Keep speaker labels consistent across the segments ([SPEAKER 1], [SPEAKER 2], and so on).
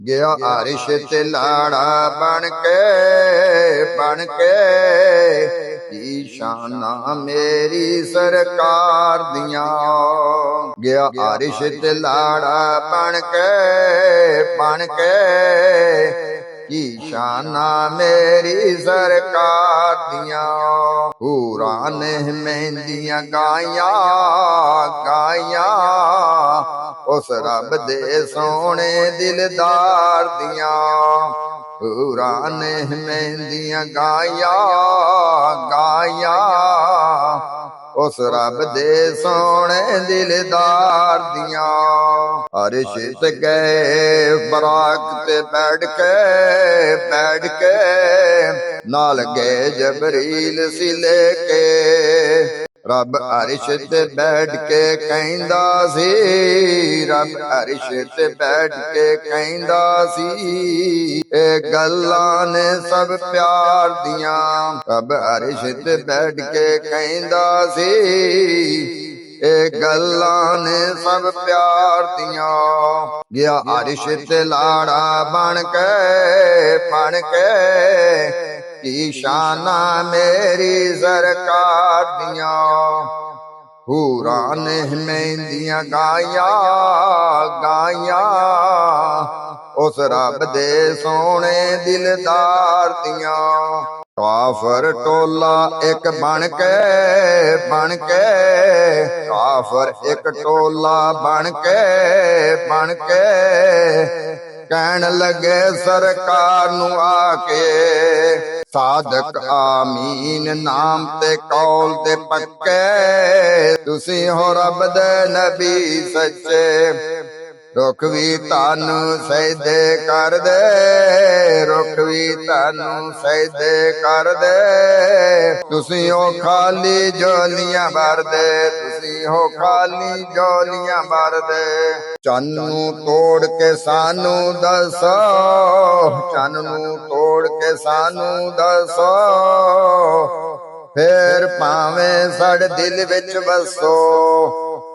[SPEAKER 1] ਗਿਆ ਅਰਿਸ਼ ਤੇ ਲਾੜਾ ਬਣ ਕੇ ਕੀ ਸ਼ਾਨਾਂ ਮੇਰੀ ਸਰਕਾਰ ਦੀਆਂ। ਗਿਆ ਅਰਿਸ਼ ਤੇ ਲਾੜਾ ਬਣ ਕੇ ਕੀ ਸ਼ਾਨਾਂ ਮੇਰੀ ਸਰਕਾਰ ਦੀਆਂ। ਹੂਰਾਂ ਨੇ ਮਹਿੰਦੀਆਂ ਗਾਈਆਂ ਉਸ ਰੱਬ ਦੇ ਸੋਹਣੇ ਦਿਲਦਾਰ ਦੀਆਂ। ਹੂਰਾਂ ਨੇ ਮਹਿੰਦੀਆਂ ਗਾਈਆਂ ਉਸ ਰੱਬ ਦੇ ਸੋਹਣੇ ਦਿਲਦਾਰ ਦੀਆਂ। ਅਰਿਸ਼ ਤੇ ਗਏ ਬਰਾਕ ਤੇ ਬੈਠ ਕੇ ਨਾਲ ਗਏ ਜਬਰੀਲ ਸੀ ਲੈ ਕੇ। ਰੱਬ ਅਰਿਸ਼ ਤੇ ਬੈਠ ਕੇ ਕਹਿੰਦਾ ਸੀ, ਰੱਬ ਅਰਿਸ਼ ਤੇ ਬੈਠ ਕੇ ਕਹਿੰਦਾ ਸੀ, ਇਹ ਗੱਲਾਂ ਨੇ ਸਭ ਪਿਆਰ ਦੀਆਂ। ਰੱਬ ਅਰਿਸ਼ ਤੇ ਬੈਠ ਕੇ ਕਹਿੰਦਾ ਸੀ, ਇਹ ਗੱਲਾਂ ਨੇ ਸਭ ਪਿਆਰ ਦੀਆਂ। ਗਿਆ ਅਰਿਸ਼ ਤੇ ਲਾੜਾ ਬਣ ਕੇ ਕੀ ਸ਼ਾਨਾਂ ਮੇਰੀ ਸਰਕਾਰ ਦੀਆਂ। ਹੂਰਾਂ ਨੇ ਮਹਿੰਦੀਆਂ ਗਾਈਆਂ ਉਸ ਰੱਬ ਦੇ ਸੋਹਣੇ ਦਿਲਦਾਰ ਦੀਆਂ। ਕਾਫਰ ਟੋਲਾ ਇੱਕ ਬਣ ਕੇ ਕਾਫਰ ਇੱਕ ਟੋਲਾ ਬਣ ਕੇ ਕਹਿਣ ਲੱਗੇ ਸਰਕਾਰ ਨੂੰ ਆ ਕੇ, ਸਾਦਕ ਆਮੀਨ ਨਾਮ ਤੇ ਕੌਲ ਤੇ ਪੱਕੇ, ਤੁਸੀਂ ਹੋ ਰੱਬ ਦੇ ਨਬੀ ਸੱਚੇ। ਰੁੱਖ ਵੀ ਤੁਹਾਨੂੰ ਸਜਦੇ ਕਰਦੇ, ਰੁੱਖ ਵੀ ਤੁਹਾਨੂੰ ਸਜਦੇ ਕਰਦੇ, ਤੁਸੀਂ ਹੋ ਖਾਲੀ ਝੋਲੀਆਂ ਭਰਦੇ, ਤੁਸੀਂ ਹੋ ਖਾਲੀ ਝੋਲੀਆਂ ਭਰਦੇ। ਚੰਨ ਨੂੰ ਤੋੜ ਕੇ ਸਾਨੂੰ ਦੱਸੋ, ਚੰਨ ਨੂੰ ਤੋੜ ਕੇ ਸਾਨੂੰ ਦੱਸੋ, ਫੇਰ ਭਾਵੇਂ ਸਾਡੇ ਦਿਲ ਵਿੱਚ ਵਸੋ,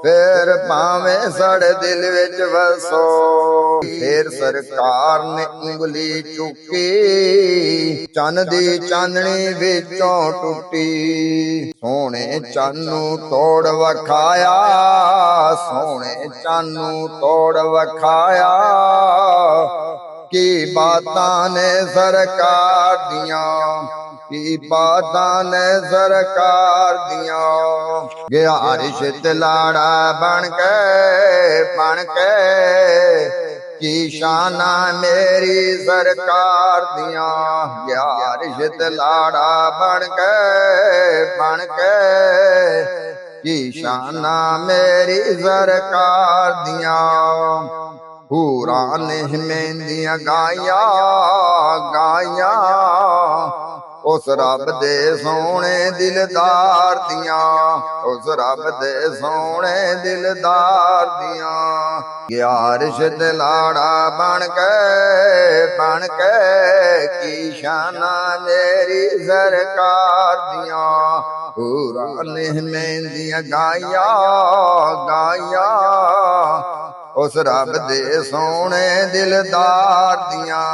[SPEAKER 1] ਫੇਰ ਭਾਵੇਂ ਸਾਡੇ ਦਿਲ ਵਿੱਚ ਵਸੋ। ਫੇਰ ਸਰਕਾਰ ਨੇ ਉਂਗਲੀ ਚੁੱਕੀ, ਚੰਨ ਦੀ ਚਾਨਣੀ ਵਿੱਚੋਂ ਟੁੱਟੀ। ਸੋਹਣੇ ਚੰਨ ਨੂੰ ਤੋੜ ਵਖਾਇਆ, ਸੋਹਣੇ ਚੰਨ ਨੂੰ ਤੋੜ ਵਖਾਇਆ, ਕੀ ਬਾਤਾਂ ਨੇ ਸਰਕਾਰ ਦੀਆਂ, ਕੀ ਬਾਤਾਂ ਨੇ ਸਰਕਾਰ ਦੀਆਂ। ਗਿਆ ਅਰਿਸ਼ ਤੇ ਲਾੜਾ ਬਣ ਕੇ ਕੀ ਸ਼ਾਨਾਂ ਮੇਰੀ ਸਰਕਾਰ ਦੀਆਂ। ਗਿਆ ਅਰਿਸ਼ ਤੇ ਲਾੜਾ ਬਣ ਕੇ ਕੀ ਸ਼ਾਨਾਂ ਮੇਰੀ ਸਰਕਾਰ ਦੀਆਂ। ਹੂਰਾਂ ਨੇ ਮਹਿੰਦੀਆਂ ਗਾਈਆਂ ਉਸ ਰੱਬ ਦੇ ਸੋਹਣੇ ਦਿਲਦਾਰ ਦੀਆਂ, ਉਸ ਰੱਬ ਦੇ ਸੋਹਣੇ ਦਿਲਦਾਰ ਦੀਆਂ। ਗਿਆ ਅਰਿਸ਼ ਤੇ ਲਾੜਾ ਬਣ ਕੇ ਕੀ ਸ਼ਾਨਾਂ ਮੇਰੀ ਸਰਕਾਰ ਦੀਆਂ। ਹੂਰਾਂ ਨੇ ਮਹਿੰਦੀਆਂ ਗਾਈਆਂ ਉਸ ਰੱਬ ਦੇ ਸੋਹਣੇ ਦਿਲਦਾਰ ਦੀਆਂ।